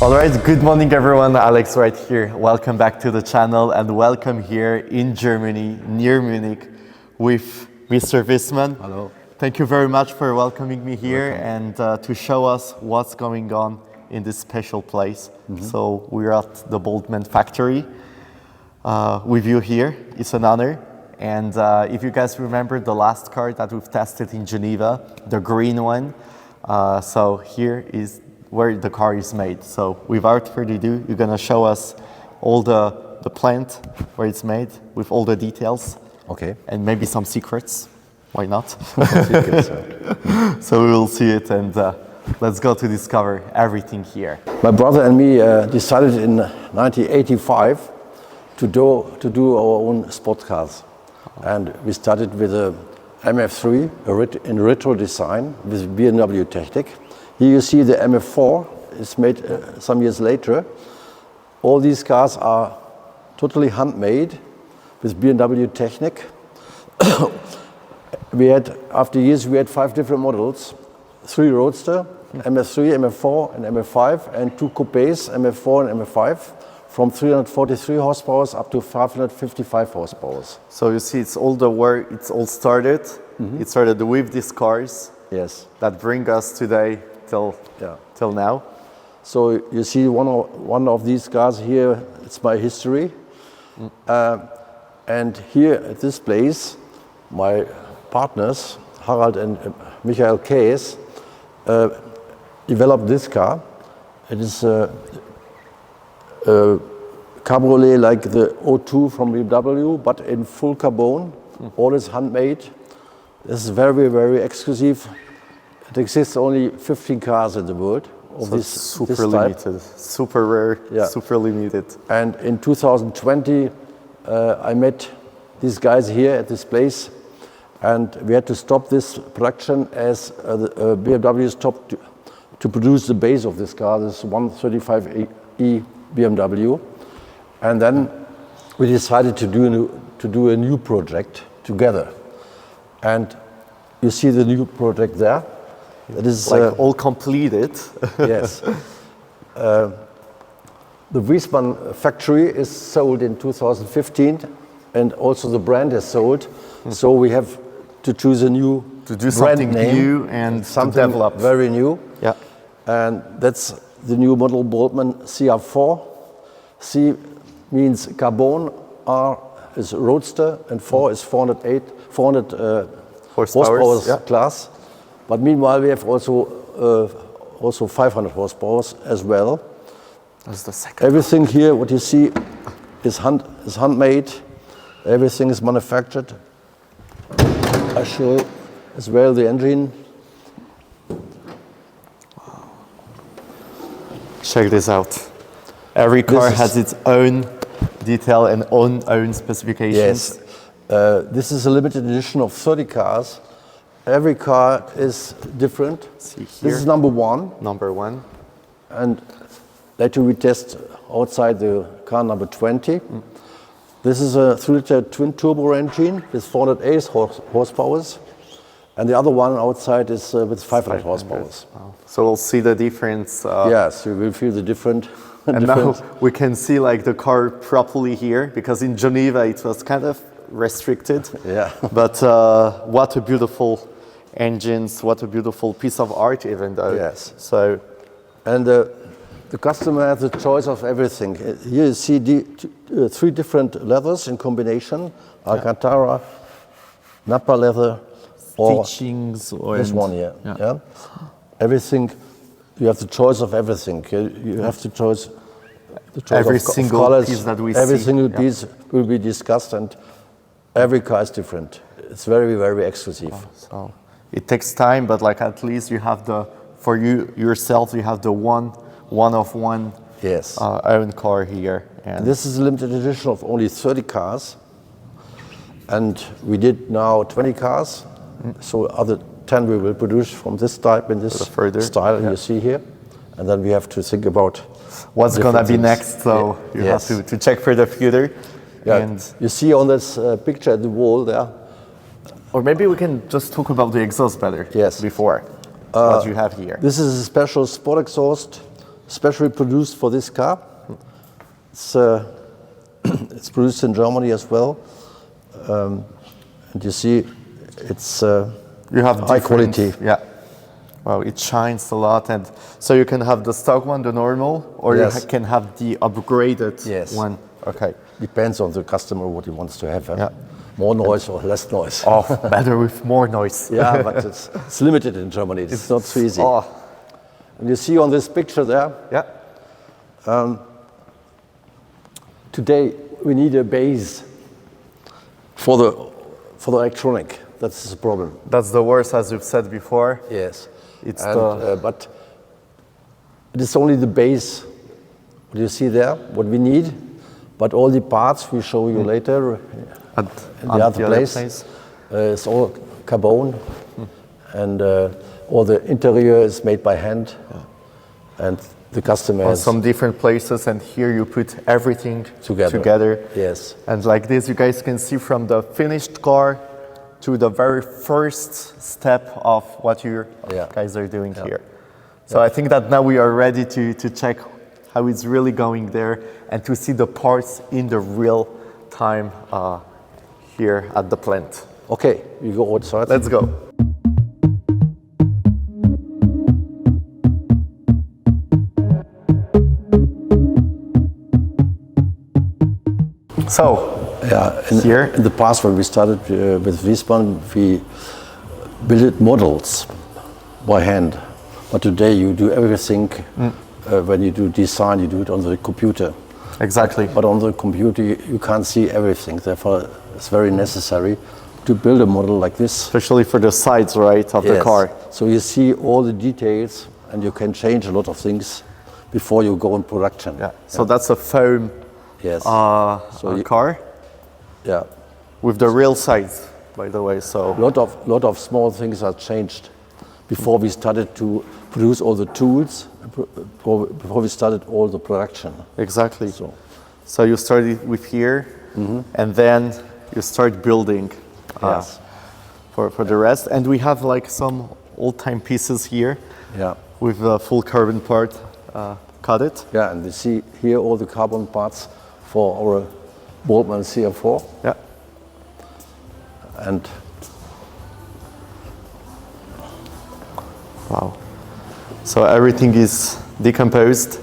All right, good morning everyone, Alex right here. Welcome back to the channel and welcome here in Germany, near Munich, with Mr. Wiesmann. Hello. Thank you very much for welcoming me here and to show us what's going on in this special place. So we're at the Boldmen factory with you here. It's an honor. And if you guys remember the last car that we've tested in Geneva, the green one, so here is where the car is made. So without further ado, you're gonna show us all the plant where it's made with all the details. Okay. And maybe some secrets. Why not? So we will see it and let's go to discover everything here. My brother and me decided in 1985 to do our own sport cars. And we started with a MF3 in retro design with BMW Technik. Here you see the MF4 is made some years later. All these cars are totally handmade with BMW Technik. After years, we had 5 different models, 3 roadster, MF3, MF4 and MF5, and 2 coupes, MF4 and MF5, from 343 horsepower up to 555 horsepower. So you see, it's all the work, it's all started. It started with these cars. Yes. That bring us today till now. So you see one of these cars here, it's my history. And here at this place, my partners, Harald and Michael Kees, developed this car. It is a cabriolet like the O2 from BMW, but in full carbon. All is handmade. This is very, very exclusive. It exists only 15 cars in the world of so this super type. limited, super rare, super limited. And in 2020, I met these guys here at this place, and we had to stop this production as BMW stopped to produce the base of this car, this 135e BMW. And then we decided to do a new project together. And you see the new project there. That is like all completed. Yes. The Wiesmann factory is sold in 2015, and also the brand is sold. So we have to choose a new to do something name, new and something develop. Very new. Yeah. And that's the new model BOLDMEN CR4. C means carbon, R is roadster, and 4 is 400 horsepower class. But meanwhile, we have also 500 horsepower as well. That's the second. Everything here, what you see, is handmade. Everything is manufactured. I show you as well the engine. Wow. Check this out. Every car has its own detail and own specifications. Yes. This is a limited edition of 30 cars. Every car is different. See here. This is number 1. Number 1. And later we test outside the car number 20. This is a 3-liter twin turbo engine with 408 horsepower. And the other one outside is with 500 horsepower. Wow. So we'll see the difference. Yes, you will feel the difference. And now we can see like the car properly here, because in Geneva it was kind of restricted. Yeah. But what a beautiful engines, what a beautiful piece of art even though. Yes. So, and the customer has the choice of everything. Here you see 3 different leathers in combination: Alcantara, Napa leather, or stitchings, or this one here. Yeah. Everything. You have the choice of everything. You have the choice every of single colors. piece that we every see. Single piece will be discussed, and every car is different. It's very, very exclusive. Oh, so it takes time, but like at least you have for you yourself, you have the one of one yes. Own car here. And this is a limited edition of only 30 cars, and we did now 20 cars. So other 10 we will produce from this type in this style you see here, and then we have to think about what's gonna be next. So you have to check for the future. Yeah. And you see on this picture at the wall there. Or maybe we can just talk about the exhaust better. Yes. Before what you have here. This is a special sport exhaust, specially produced for this car. It's produced in Germany as well. And you see, it's you have high quality. Yeah. Wow, it shines a lot, and so you can have the stock one, the normal, or Yes. you can have the upgraded Yes. one. Okay. Depends on the customer what he wants to have. Yeah. More noise or less noise. Oh, better with more noise. Yeah, but it's limited in Germany. It's not so easy. Oh, And you see on this picture there, yeah. today we need a base for the electronic. That's the problem. That's the worst, as you've said before. Yes. It's But it is only the base. What you see there, what we need, but all the parts we show you later at in the other place. It's all carbon, and all the interior is made by hand, and the customer On has some different places, and here you put everything together. Yes. And like this, you guys can see from the finished car to the very first step of what you guys are doing here. So I think that now we are ready to check how it's really going there and to see the parts in the real time here at the plant. Okay, we go outside. Let's go. So, here in the past when we started with Wiesmann, we built models by hand. But today you do everything. When you do design, you do it on the computer. Exactly. But on the computer, you can't see everything. Therefore, it's very necessary to build a model like this. Especially for the sides, right, of the car. So you see all the details, and you can change a lot of things before you go in production. Yeah. So that's a foam car. Yeah. With the real sides, by the way. So lot of small things are changed before we started to produce all the tools, before we started all the production. Exactly. So you started with here, and then you start building for the rest. And we have like some old-time pieces here with the full carbon part cut it. Yeah, and you see here all the carbon parts for our Boldmen CR4. Yeah. And wow. So everything is decomposed,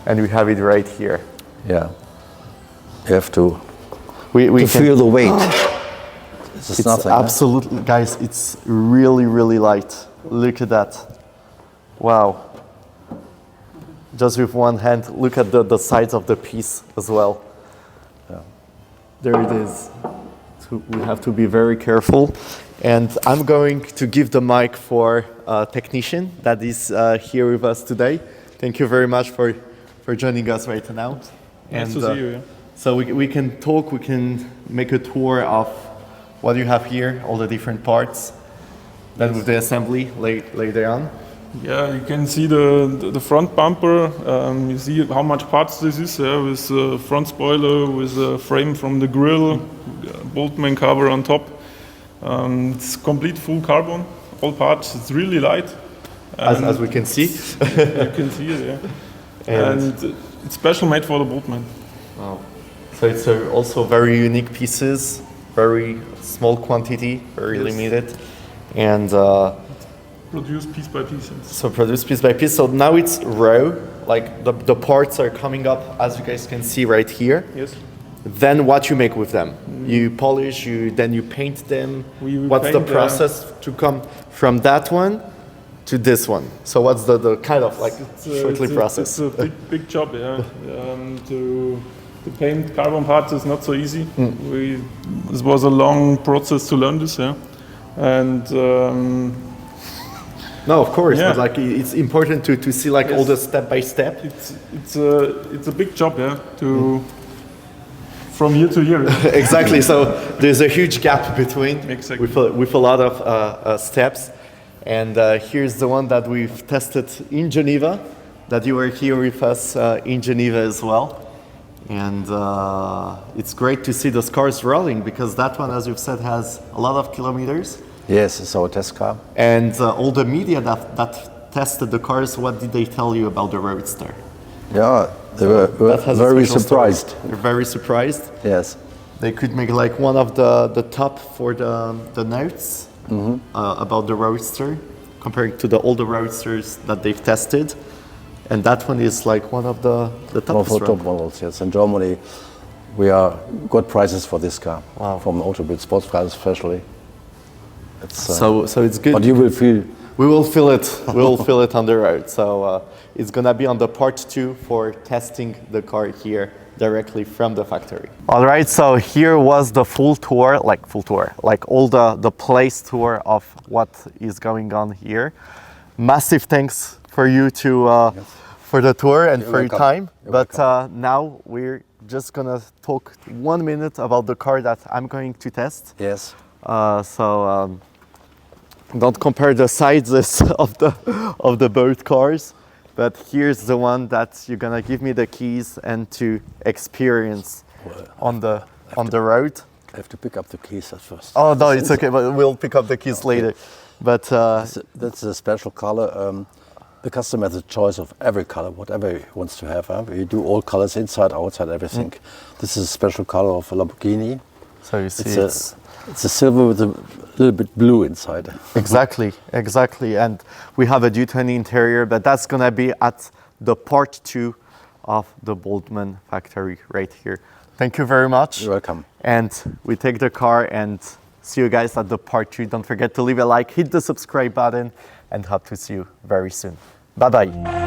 and we have it right here. Yeah. You have to we feel the weight. It's nothing. Absolutely, guys, it's really, really light. Look at that. Wow. Just with one hand, look at the sides of the piece as well. Yeah. There it is. So we have to be very careful. And I'm going to give the mic for a technician that is here with us today. Thank you very much for joining us right now. Nice to see you. Yeah. So we can talk, we can make a tour of what you have here, all the different parts. Then with the assembly later on. Yeah, you can see the front bumper. You see how much parts this is, with the front spoiler, with the frame from the grille, Boldmen cover on top. It's complete full carbon, all parts. It's really light. As we can see. You can see it, yeah. And it's special made for the Boldmen. Wow. So it's also very unique pieces, very small quantity, very limited. And produced piece by piece. So produced piece by piece. So now it's raw, like the parts are coming up, as you guys can see right here. Yes. Then what you make with them? You polish, then you paint them. What's the process to come from that one to this one? So what's the kind of like shortly process? It's a big job, yeah. To paint carbon parts is not so easy. This was a long process to learn this, yeah. And no, of course, but like it's important to see like all the step by step. It's a big job, yeah, from year to year. Exactly. So there's a huge gap between with a lot of steps. And here's the one that we've tested in Geneva, that you were here with us in Geneva as well. And it's great to see those cars rolling, because that one, as you've said, has a lot of kilometers. Yes, it's our test car. And all the media that tested the cars, what did they tell you about the roadster? Yeah, they were that has a very special story. surprised. They're very surprised. Yes. They could make like one of the top for the notes about the roadster, compared to the older roadsters that they've tested. And that one is like one of the One of top our top models, yes. In Germany, we are good prices for this car. Wow. From Autobild sports cars especially. It's, So it's good. but you will feel, We will feel it. We will feel it on the road. So it's gonna be on the part 2 for testing the car here directly from the factory. All right. So here was the full tour, like all the place tour of what is going on here. Massive thanks for you to for the tour and for your time. But now we're just gonna talk 1 minute about the car that I'm going to test. yes. Don't compare the sizes of the both cars, but here's the one that you're gonna give me the keys and to experience on the road. I have to pick up the keys at first. Oh no, it's okay, but we'll pick up the keys later. But That's a special color. The customer has a choice of every color, whatever he wants to have. We do all colors, inside, outside, everything. This is a special color of a Lamborghini. so you see, It's a silver with a little bit blue inside. exactly, and we have a Duton interior, but that's gonna be at the part 2 of the Boldmen factory right here. Thank you very much. You're welcome. And we take the car and see you guys at the part 2. Don't forget to leave a like, hit the subscribe button, and hope to see you very soon. Bye bye.